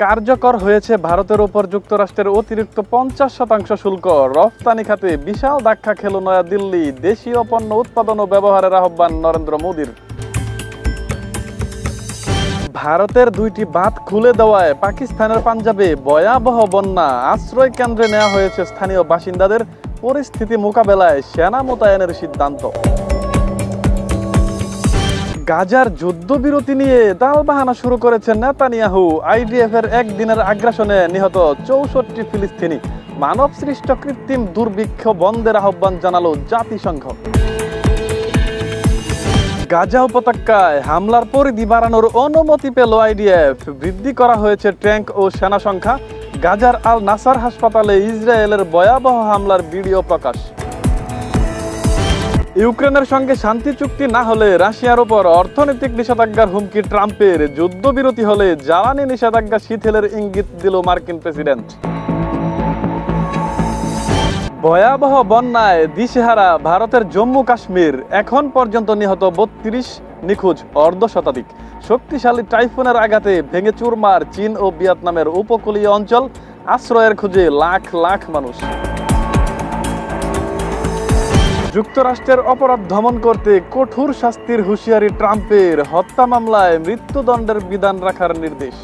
কার্যকর হয়েছে ভারতের উপর যুক্তরাষ্ট্রের অতিরিক্ত 50% শুল্ক। রফতানি খাতে বিশাল ধাক্কা খেল নয়াদিল্লি। দেশীয় পণ্য উৎপাদন ও ব্যবহারের আহ্বান নরেন্দ্র মোদীর। ভারতের 2টি বাঁধ খুলে দেওয়ায় পাকিস্তানের পাঞ্জাবে ভয়াবহ বন্যা। আশ্রয় কেন্দ্রে নেওয়া হয়েছে স্থানীয় বাসিন্দাদের। পরিস্থিতি মোকাবেলায় সেনা মোতায়েনের সিদ্ধান্ত। গাজার যুদ্ধবিরতি নিয়ে তালবাহানা শুরু করেছেন নেতানিয়াহু। আইডিএফ এর একদিনের আগ্রাসনে নিহত 64 ফিলিস্তিনি। মানব সৃষ্ট কৃত্রিম দুর্ভিক্ষ বন্ধের আহ্বান জানালো জাতিসংঘ। গাজা উপত্যকায় হামলার পরিধি বাড়ানোর অনুমতি পেল আইডিএফ। বৃদ্ধি করা হয়েছে ট্যাঙ্ক ও সেনা সংখ্যা। গাজার আল নাসার হাসপাতালে ইসরায়েলের ভয়াবহ হামলার ভিডিও প্রকাশ। ইউক্রেনের সঙ্গে শান্তি চুক্তি না হলে রাশিয়ার উপর অর্থনৈতিক নিষেধাজ্ঞার হুমকি ট্রাম্পের। যুদ্ধবিরতি হলে জ্বালানি নিষেধাজ্ঞা শিথিলের ইঙ্গিত দিল মার্কিন প্রেসিডেন্ট। ভয়াবহ বন্যায় দিশেহারা ভারতের জম্মু কাশ্মীর। এখন পর্যন্ত নিহত 32, নিখোঁজ অর্ধশতাধিক। শক্তিশালী টাইফুনের আঘাতে ভেঙে চুরমার চীন ও ভিয়েতনামের উপকূলীয় অঞ্চল। আশ্রয়ের খোঁজে লাখ লাখ মানুষ। যুক্তরাষ্ট্রের অপরাধ দমন করতে কঠোর শাস্তির হুঁশিয়ারি ট্রাম্পের। হত্যা মামলায় মৃত্যুদণ্ডের বিধান রাখার নির্দেশ।